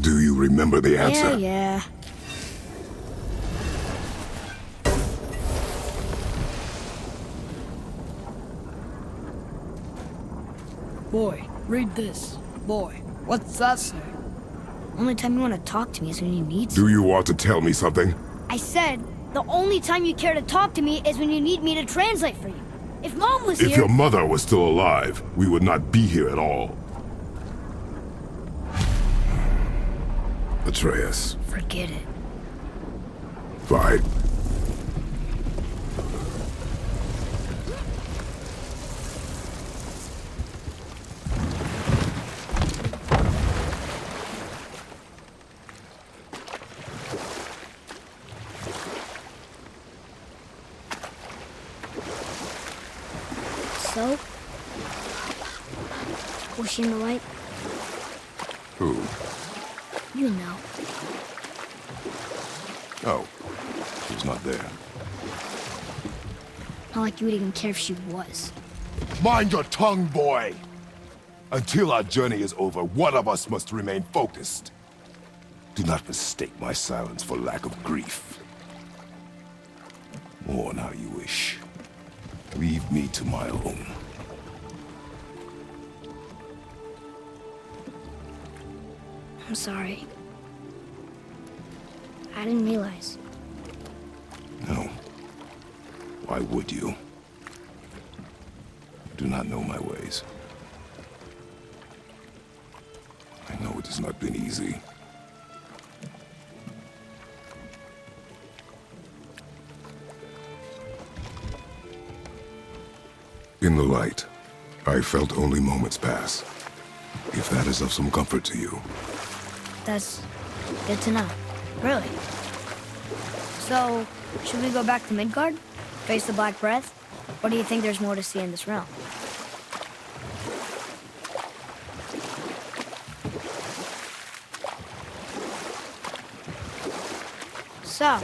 Do you remember the answer? Yeah. Boy, read this. Boy, what's that say? Only time you want to talk to me is when you need Do you want to tell me something? I said, the only time you care to talk to me is when you need me to translate for you. If Mom was If here... your mother was still alive, we would not be here at all. Atreus. Forget it. Fine. So? Was she in the light? Who? You know. Oh. She was not there. Not like you would even care if she was. Mind your tongue, boy! Until our journey is over, one of us must remain focused. Do not mistake my silence for lack of grief. Mourn how you wish. Leave me to my own. I'm sorry. I didn't realize. No. Why would you? Do not know my ways. I know it has not been easy. In the light, I felt only moments pass. If that is of some comfort to you. That's good to know. Really. So, should we go back to Midgard? Face the Black Breath? Or do you think there's more to see in this realm? So,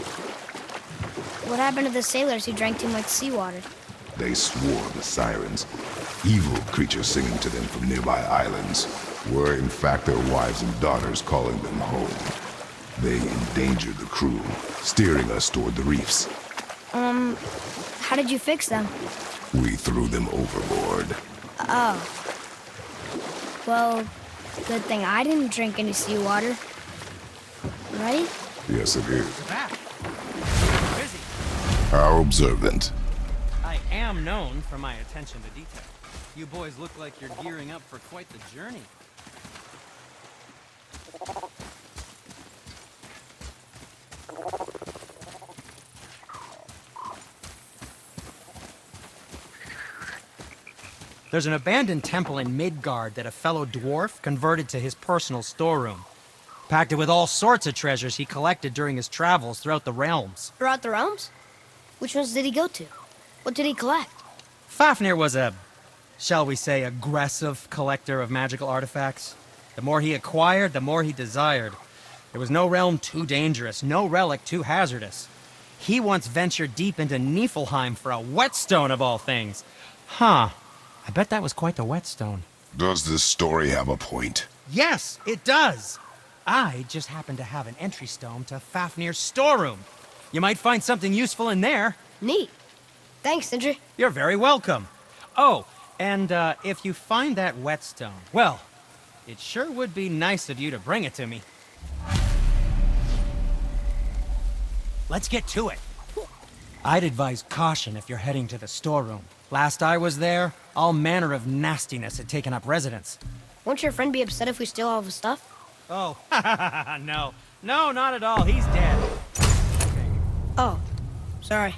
what happened to the sailors who drank too much seawater? They swore the sirens, evil creatures singing to them from nearby islands, were in fact their wives and daughters calling them home. They endangered the crew, steering us toward the reefs. How did you fix them? We threw them overboard. Oh. Well, good thing I didn't drink any seawater. Right? Yes, it is. Back. Busy. How observant. I am known for my attention to detail. You boys look like you're gearing up for quite the journey. There's an abandoned temple in Migard that a fellow dwarf converted to his personal storeroom. Packed it with all sorts of treasures he collected during his travels throughout the realms. Throughout the realms? Which ones did he go to? What did he collect? Fafnir was a, shall we say, aggressive collector of magical artifacts. The more he acquired, the more he desired. There was no realm too dangerous, no relic too hazardous. He once ventured deep into Niflheim for a whetstone of all things. Huh. I bet that was quite the whetstone. Does this story have a point? Yes, it does. I just happen to have an entry stone to Fafnir's storeroom. You might find something useful in there. Neat. Thanks, Sindri. You're very welcome. Oh, and if you find that whetstone, well, it sure would be nice of you to bring it to me. Let's get to it. I'd advise caution if you're heading to the storeroom. Last I was there, all manner of nastiness had taken up residence. Won't your friend be upset if we steal all of his stuff? Oh, no. No, not at all. He's dead. Oh, sorry.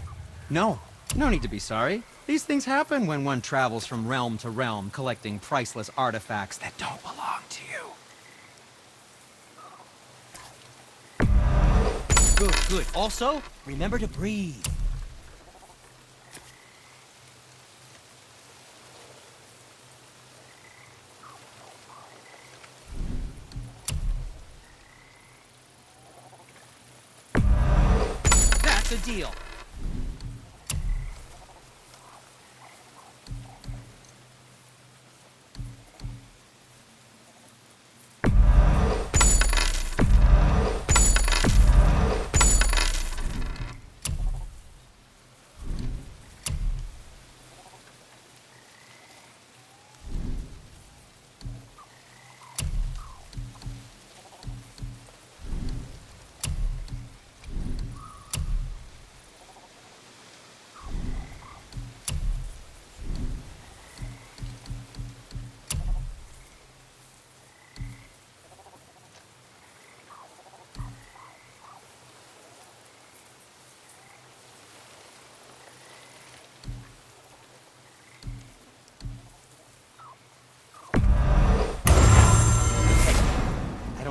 No need to be sorry. These things happen when one travels from realm to realm, collecting priceless artifacts that don't belong to you. Good. Also, remember to breathe. That's a deal.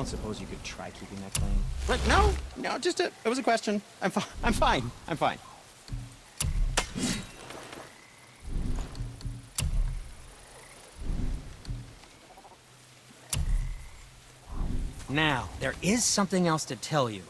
don't suppose you could try keeping that clean? But no, just it was a question. I'm fine. Now, there is something else to tell you.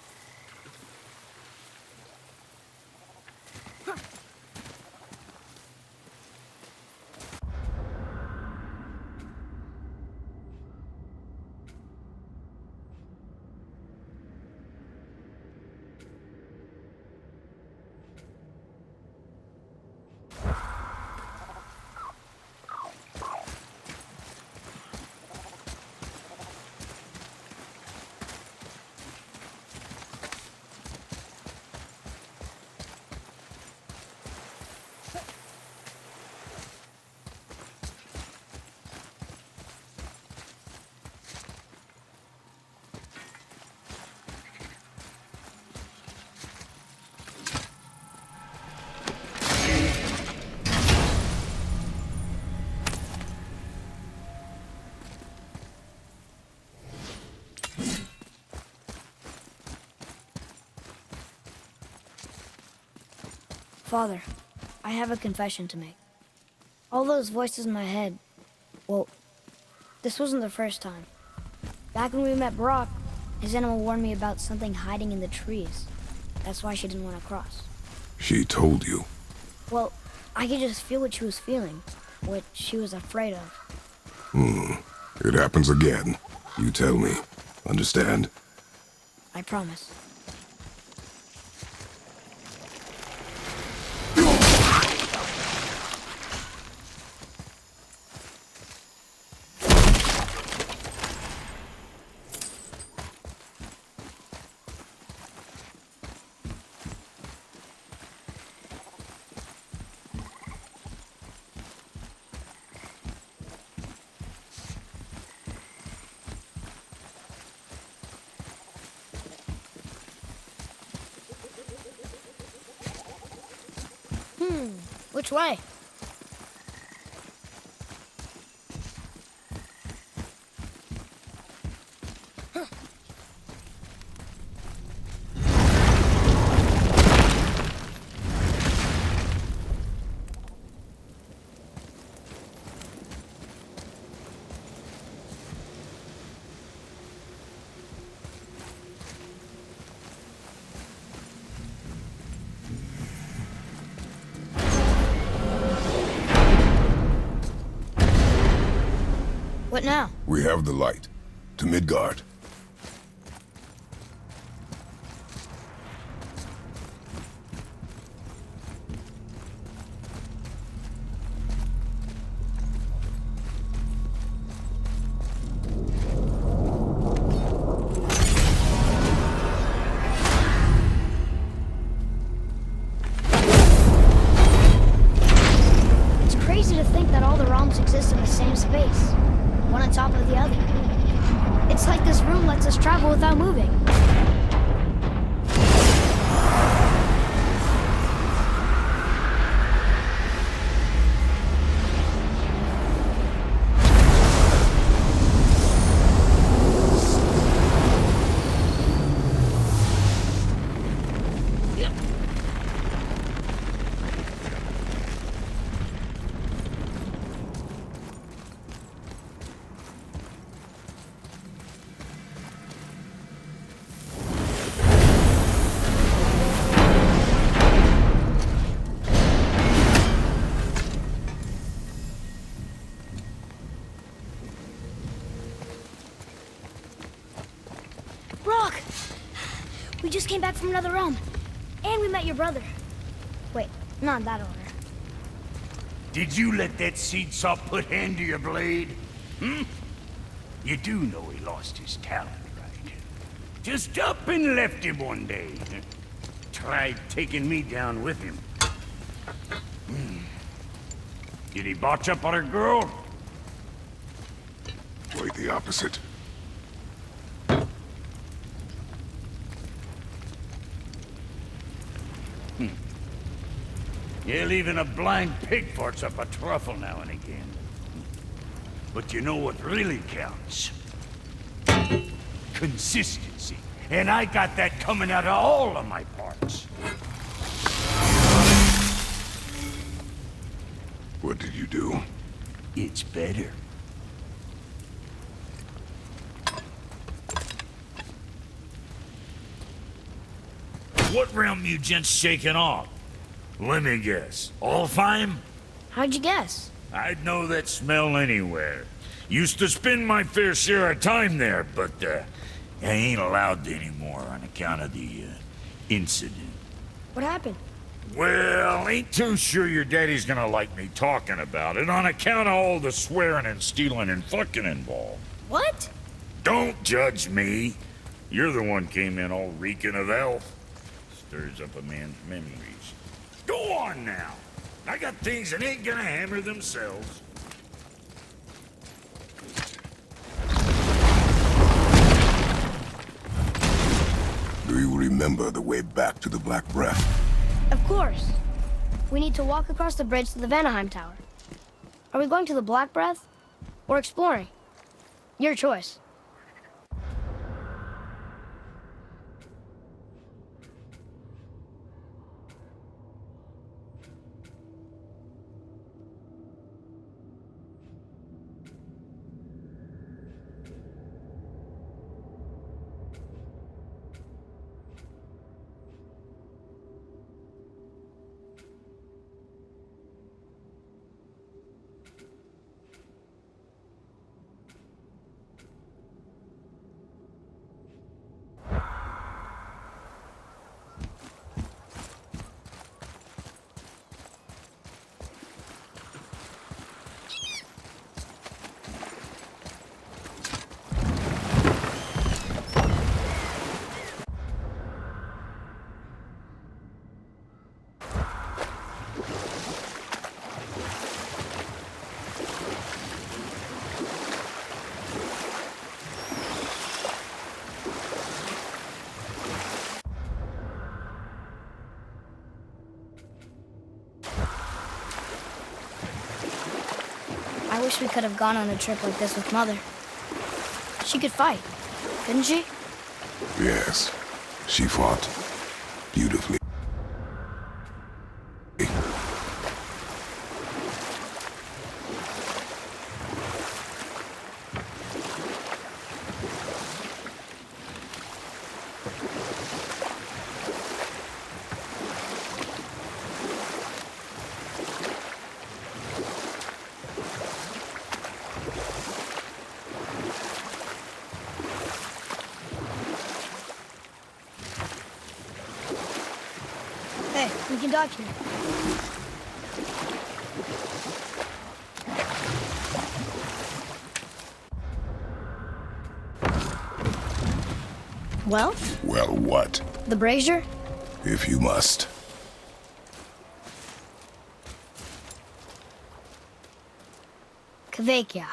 Father, I have a confession to make. All those voices in my head, well, this wasn't the first time. Back when we met Brock, his animal warned me about something hiding in the trees. That's why she didn't want to cross. She told you. Well, I could just feel what she was feeling, what she was afraid of. It happens again. You tell me. Understand? I promise. Which way? What now? We have the light. To Midgard. It's crazy to think that all the realms exist in the same space, one on top of the other. It's like this room lets us travel without moving. Brock! We just came back from another realm. And we met your brother. Wait, not in that order. Did you let that seed saw put hand to your blade? You do know he lost his talent, right? Just up and left him one day. Tried taking me down with him. Did he botch up on a girl? Quite the opposite. Yeah, even a blind pig farts up a truffle now and again. But you know what really counts? consistency. And I got that coming out of all of my parts. What did you do? It's better. What realm you gents shaking off? Let me guess. Alfheim? How'd you guess? I'd know that smell anywhere. Used to spend my fair share of time there, but I ain't allowed to anymore on account of the incident. What happened? Well, ain't too sure your daddy's gonna like me talking about it on account of all the swearing and stealing and fucking involved. What? Don't judge me. You're the one came in all reeking of elf. Stirs up a man's memories. Go on now. I got things that ain't gonna hammer themselves. Do you remember the way back to the Black Breath? Of course. We need to walk across the bridge to the Vanaheim Tower. Are we going to the Black Breath? Or exploring? Your choice. I wish we could have gone on a trip like this with Mother. She could fight, couldn't she? Yes. She fought beautifully. Hey, we can dock here. Well, Well, what? the brazier? If you must. Kvekia.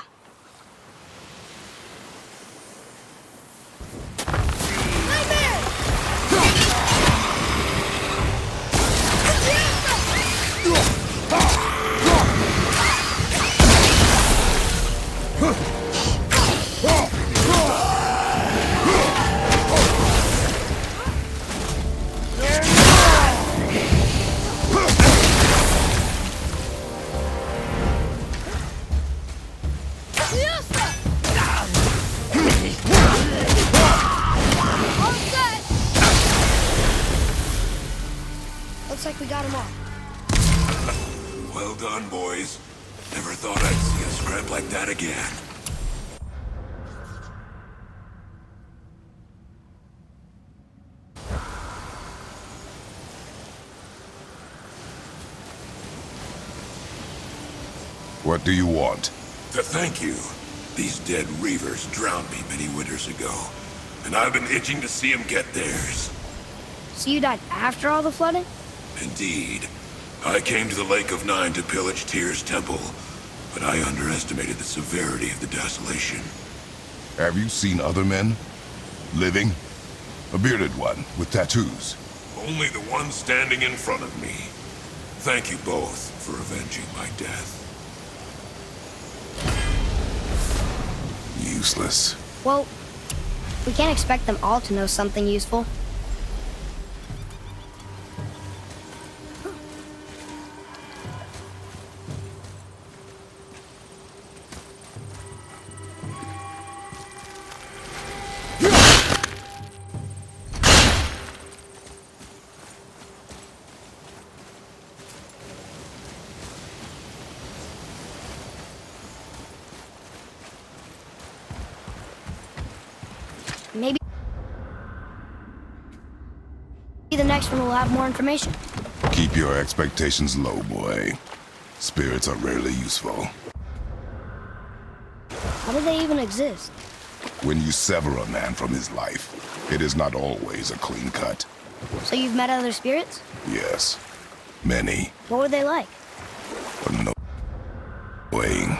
Looks like we got them all. Well done, boys. Never thought I'd see a scrap like that again. What do you want? To thank you. These dead reavers drowned me many winters ago, and I've been itching to see them get theirs. So you died after all the flooding? Indeed. I came to the Lake of Nine to pillage Tyr's temple, but I underestimated the severity of the desolation. Have you seen other men? Living? A bearded one, with tattoos? Only the one standing in front of me. Thank you both for avenging my death. Useless. Well, We can't expect them all to know something useful. Maybe the next one will have more information. Keep your expectations low, boy. Spirits are rarely useful. How do they even exist? When you sever a man from his life, it is not always a clean cut. So you've met other spirits? Yes, many. What were they like? Annoying.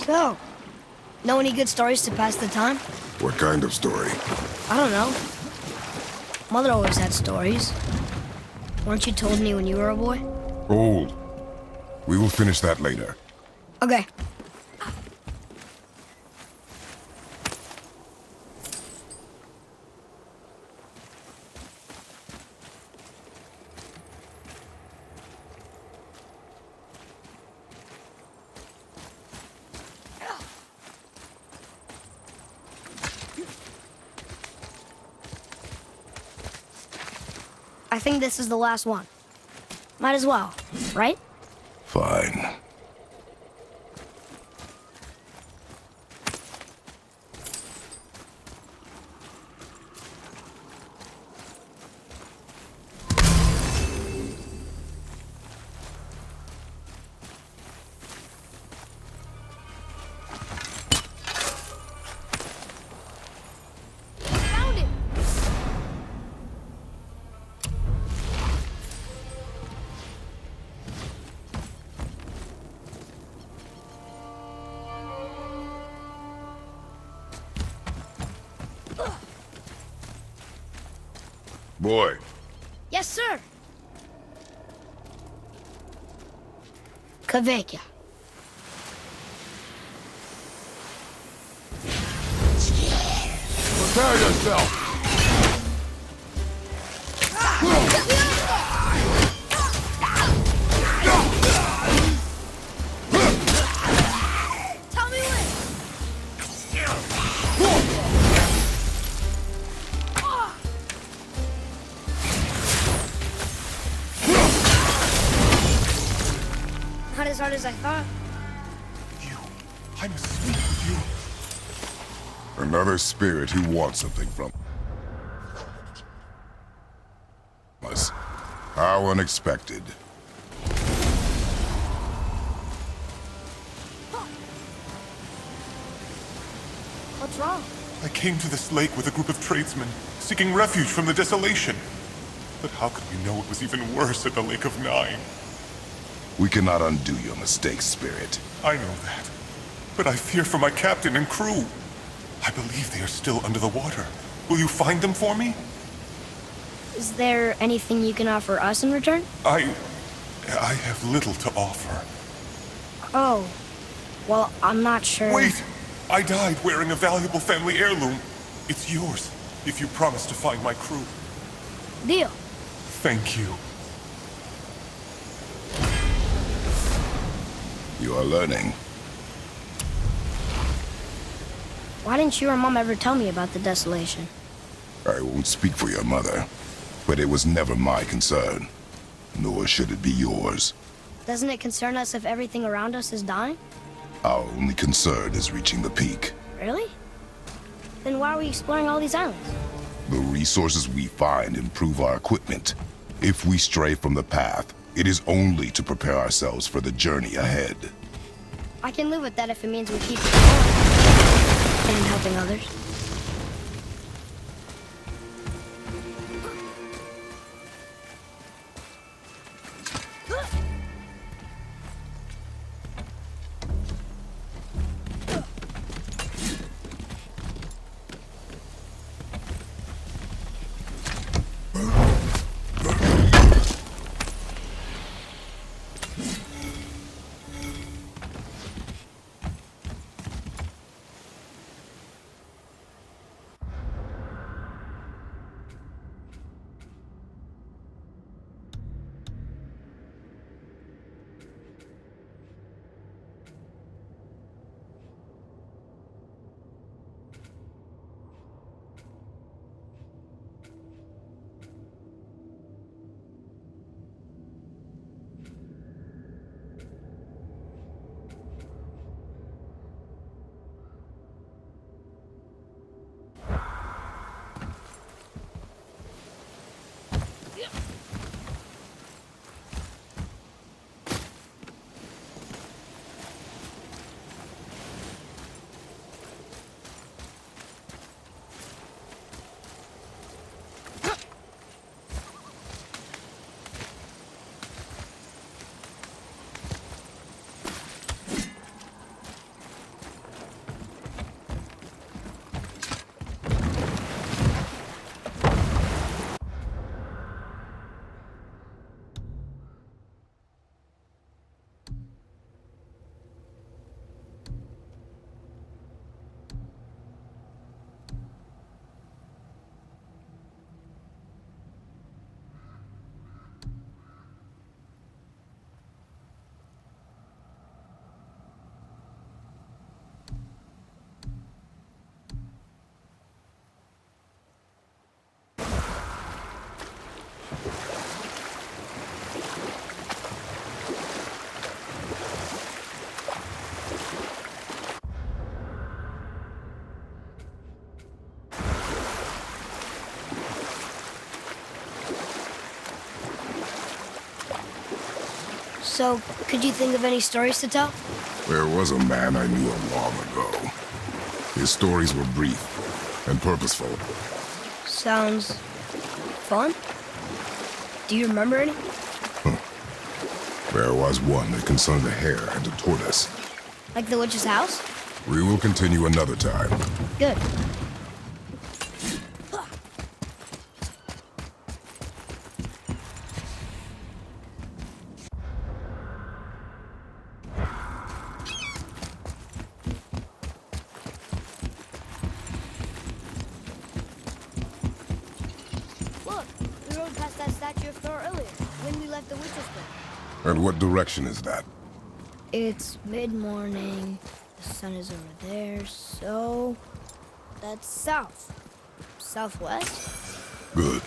So, know any good stories to pass the time? What kind of story? I don't know. Mother always had stories. Weren't you told any when you were a boy? Old. We will finish that later. Okay. I think this is the last one. Might as well, right? Fine. Found it! Boy, Yes, sir. Kavekya. prepare yourself. Tell me when. Not as hard as I thought. I must speak with you. Another spirit who wants something from us. How unexpected. What's wrong? I came to this lake with a group of tradesmen, seeking refuge from the desolation. But how could we know it was even worse at the Lake of Nine? We cannot undo your mistakes, spirit. I know that. But I fear for my captain and crew. I believe they are still under the water. Will you find them for me? Is there anything you can offer us in return? I have little to offer. Oh. Well, I'm not sure. Wait! I died wearing a valuable family heirloom. It's yours, if you promise to find my crew. Deal. Thank you. You are learning. Why didn't you or Mom ever tell me about the desolation? I won't speak for your mother, but it was never my concern. Nor should it be yours. Doesn't it concern us if everything around us is dying? Our only concern is reaching the peak. Really? Then why are we exploring all these islands? The resources we find improve our equipment. If we stray from the path, it is only to prepare ourselves for the journey ahead. I can live with that if it means we keep going and helping others. So, could you think of any stories to tell? There was a man I knew long ago. His stories were brief and purposeful. Sounds fun. Do you remember any? There was one that concerned a hare and a tortoise. Like the witch's house? We will continue another time. Good. Look, we rode past that statue of Thor earlier, when we left the witch's den. And what direction is that? It's mid-morning. The sun is over there, so that's south. Southwest? Good.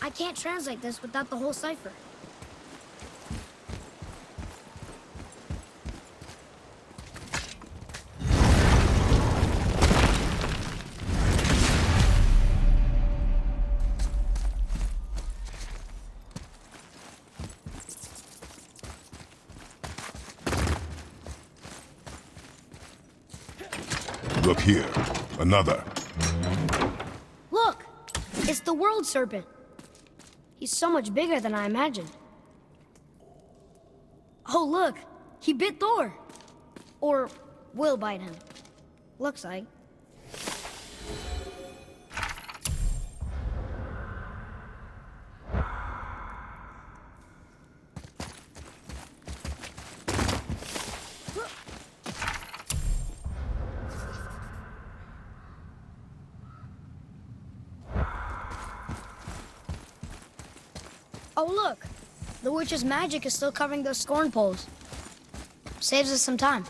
I can't translate this without the whole cipher. Look here. Another. Look! It's the world serpent. He's so much bigger than I imagined. Oh, look! He bit Thor! Or will bite him. Looks like. Oh, look! The witch's magic is still covering those scorn poles. Saves us some time.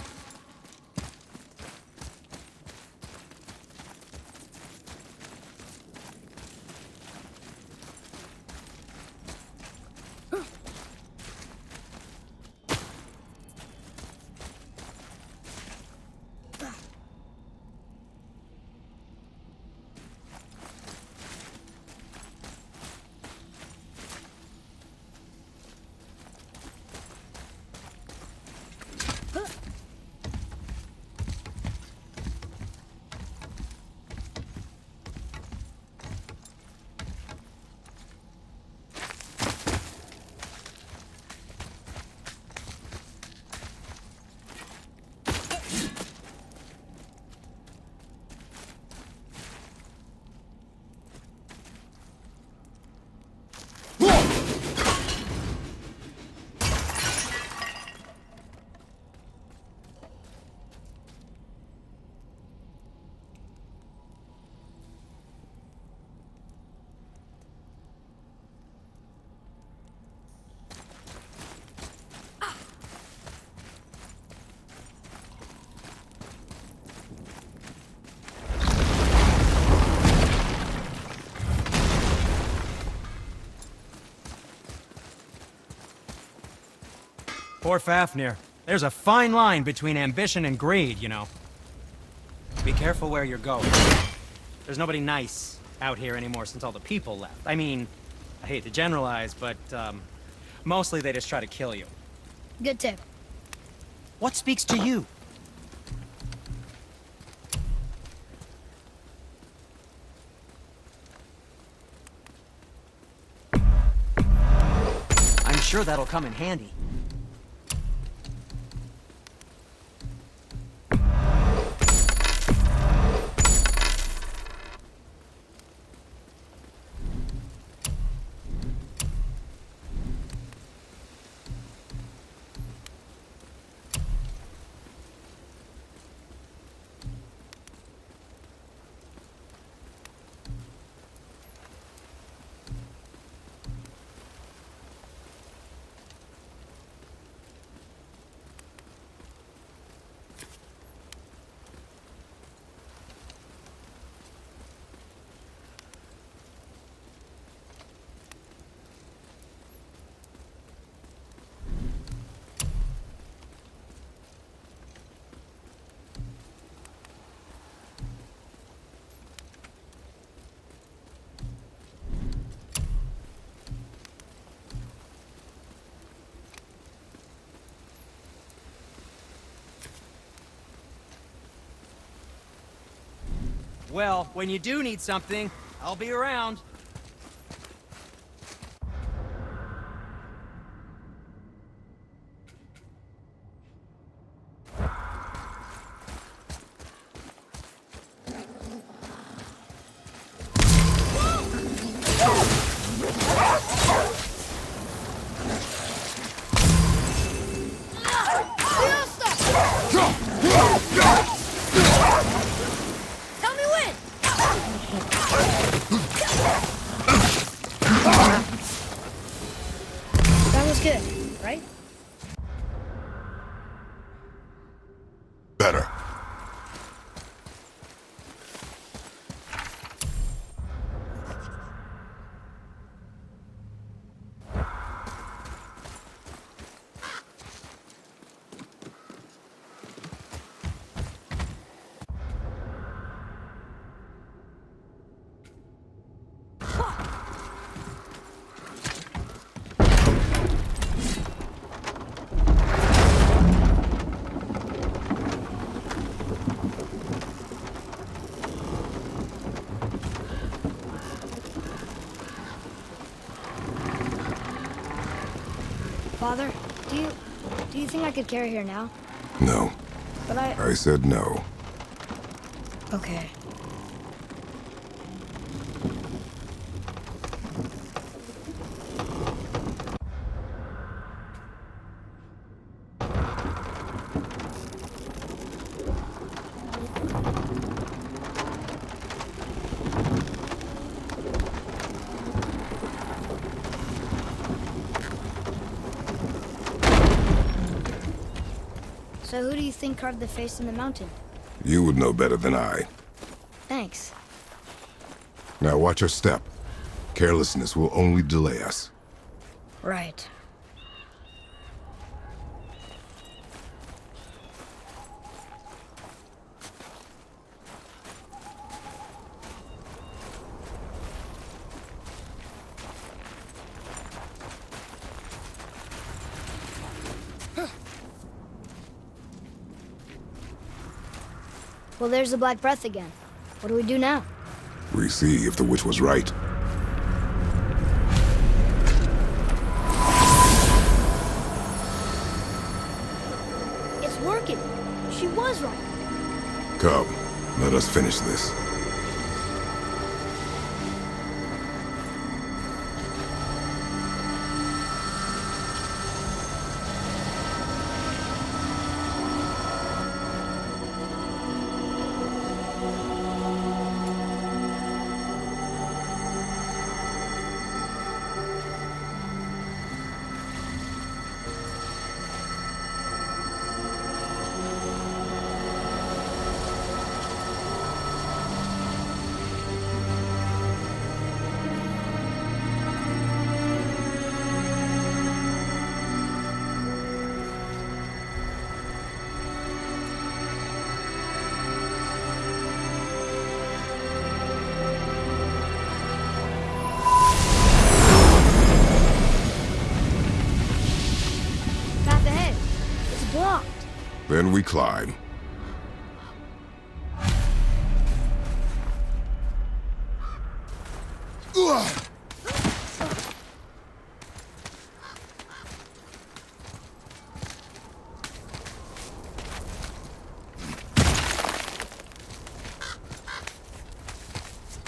Poor Fafnir. There's a fine line between ambition and greed, you know. Be careful where you're going. There's nobody nice out here anymore since all the people left. I mean, I hate to generalize, but, mostly they just try to kill you. Good tip. What speaks to you? I'm sure that'll come in handy. Well, when you do need something, I'll be around. Tell me when! That was good, right? Better. Father, do you think I could carry her now? No. But I said no. Okay. So who do you think carved the face in the mountain? You would know better than I. Thanks. Now watch your step. Carelessness will only delay us. Right. Well, there's the Black Breath again. What do we do now? We see if the witch was right. It's working. She was right. Come, let us finish this. Then we climb.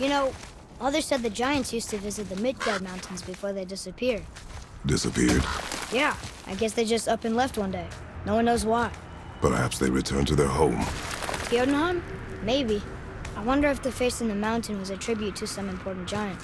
You know, Mother said the giants used to visit the Midgard mountains before they disappeared. Disappeared? Yeah, I guess they just up and left one day. No one knows why. Perhaps they returned to their home. Jotunheim? Maybe. I wonder if the face in the mountain was a tribute to some important giant.